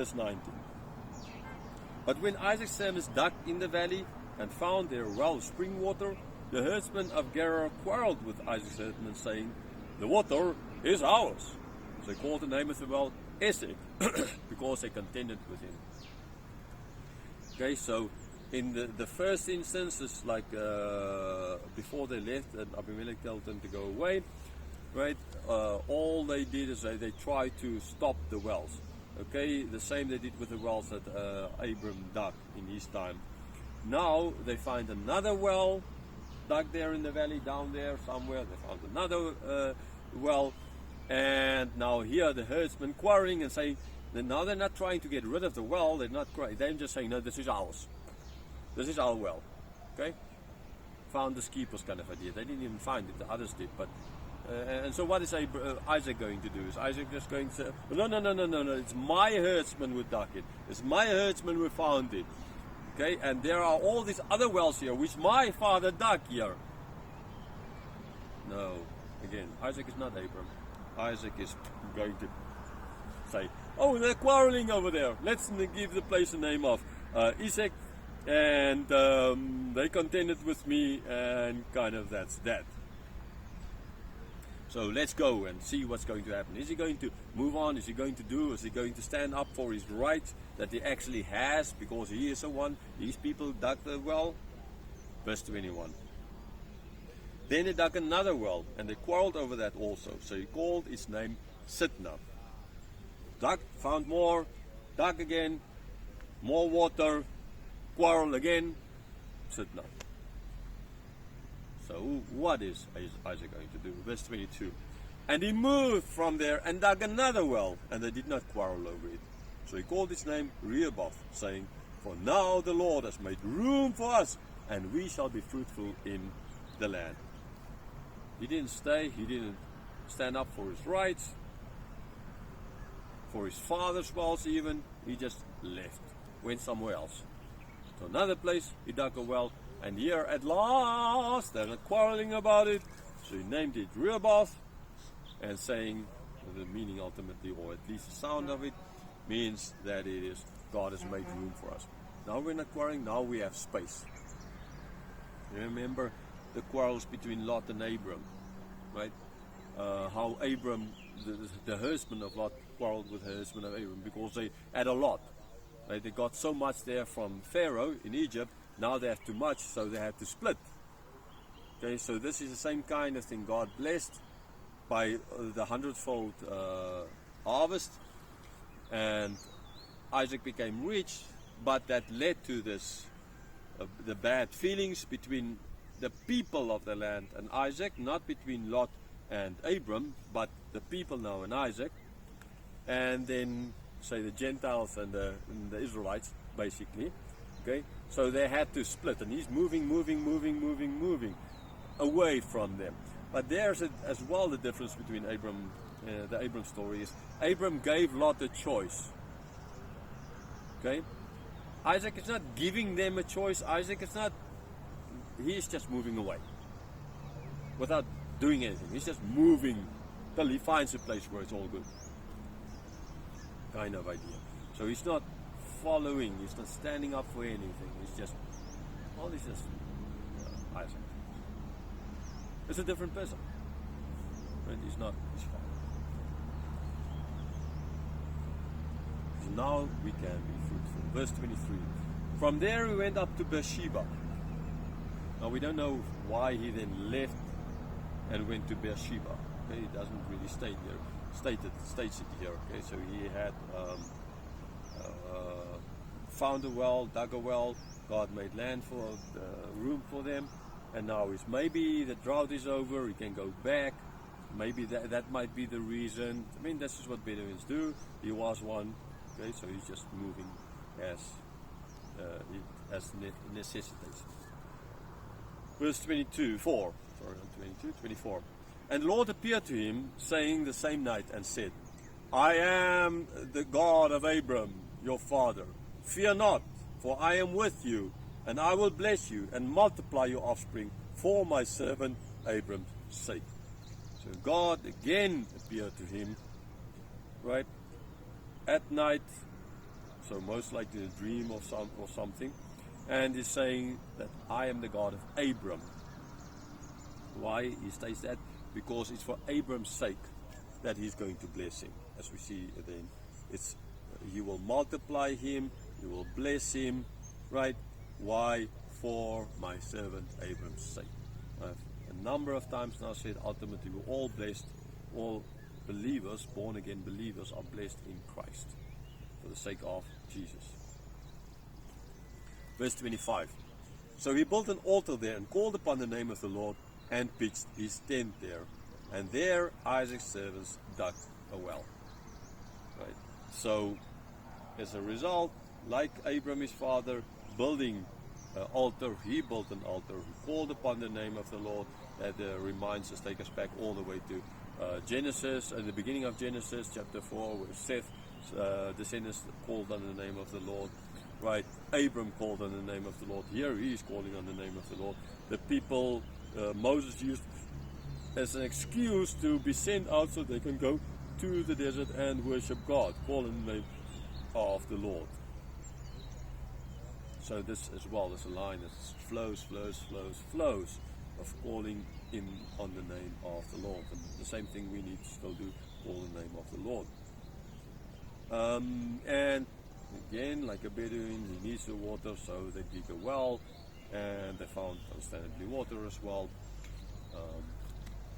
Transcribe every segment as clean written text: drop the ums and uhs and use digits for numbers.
verse 19. But when Isaac's servants dug in the valley and found there well spring water, the herdsmen of Gerar quarreled with Isaac's herdsmen, saying, "The water is ours." So they called the name of the well Esek, because they contended with him. Okay, so in the first instance, it's like before they left and Abimelech told them to go away, right? All they did is they tried to stop the wells. Okay, the same they did with the wells that Abram dug in his time. Now they find another well dug there in the valley down there somewhere. They found another well, and now here the herdsmen quarreling and saying, now they're not trying to get rid of the well. They're just saying, no, this is ours. This is our well. Okay, found the keepers kind of idea. They didn't even find it. The others did, but. And so what is Isaac going to do? Is Isaac just going to say, no, it's my herdsmen who dug it. It's my herdsmen who found it. Okay, and there are all these other wells here, which my father dug here. No, again, Isaac is not Abram. Isaac is going to say, oh, they're quarreling over there. Let's give the place a name of Isaac. And they contended with me, and kind of that's that. So let's go and see what's going to happen. Is he going to move on? Is he going to do? Is he going to stand up for his rights that he actually has, because he is the one? These people dug the well. Verse 21. Then he dug another well, and they quarreled over that also. So he called its name Sitnah. Dug, found more, dug again, more water, quarrel again, Sitnah. So what is Isaac going to do? Verse 22. And he moved from there and dug another well, and they did not quarrel over it. So he called its name Rehoboth, saying, for now the Lord has made room for us, and we shall be fruitful in the land. He didn't stay, he didn't stand up for his rights, for his father's wells even. He just left, went somewhere else. To another place, he dug a well, and here at last, they're not quarreling about it, so he named it Rehoboth, and saying, the meaning ultimately, or at least the sound of it, means that it is God has made room for us. Now we're not quarreling, now we have space. Remember the quarrels between Lot and Abram, right? How Abram, the herdsman of Lot, quarreled with the herdsman of Abram because they had a lot. Right? They got so much there from Pharaoh in Egypt. Now they have too much, so they had to split. Okay, so this is the same kind of thing. God blessed by the hundredfold harvest, and Isaac became rich, but that led to this, the bad feelings between the people of the land and Isaac, not between Lot and Abram, but the people now and Isaac, and then say the Gentiles and the Israelites, basically. Okay, so they had to split, and he's moving away from them. But there's as well the difference between Abram, the Abram story is Abram gave Lot a choice. Okay, Isaac is not giving them a choice. Isaac is not. He is just moving away without doing anything. He's just moving till he finds a place where it's all good. Kind of idea. So he's not following, he's not standing up for anything. He's just, all this is Isaac. It's a different person. Right? He's not his father. So now we can be fruitful. Verse 23. From there we went up to Beersheba. Now we don't know why he then left and went to Beersheba. Okay, it doesn't really state states it here. Okay, so he had found a well, dug a well. God made land for room for them, and now it's maybe the drought is over. He can go back. Maybe that might be the reason. I mean, this is what Bedouins do. He was one. Okay, so he's just moving as necessitates. Verse 24. And the Lord appeared to him, saying the same night, and said, I am the God of Abram, your father. Fear not, for I am with you, and I will bless you, and multiply your offspring for my servant Abram's sake. So God again appeared to him, right, at night, so most likely a dream or something. And he's saying that I am the God of Abram. Why he states that? Because it's for Abram's sake that he's going to bless him. As we see then, it's you will multiply him, you will bless him, right? Why? For my servant Abram's sake. I've a number of times now said ultimately we're all blessed, all believers, born again believers are blessed in Christ for the sake of Jesus. Verse 25. So he built an altar there and called upon the name of the Lord and pitched his tent there. And there Isaac's servants dug a well. Right. So as a result, like Abram his father, building an altar, he built an altar. He called upon the name of the Lord. That reminds us, take us back all the way to Genesis, at the beginning of Genesis chapter 4, where Seth's descendants called on the name of the Lord. Right, Abram called on the name of the Lord. Here he is calling on the name of the Lord. The people Moses used as an excuse to be sent out so they can go to the desert and worship God, call on the name of the Lord. So this as well is a line that flows of calling in on the name of the Lord. And the same thing we need to still do, call the name of the Lord. And again, like a Bedouin, he needs the water, so they dig a well, and they found understandably water as well.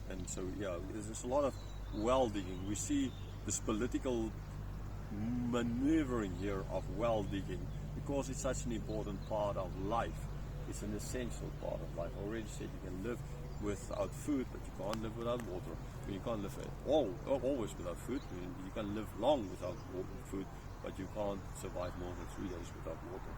And so, yeah, there's a lot of well digging. We see this political maneuvering here of well digging because it's such an important part of life. It's an essential part of life. I already said you can live without food, but you can't live without water. I mean, you can't live always without food. I mean, you can live long without food, but you can't survive more than 3 days without water.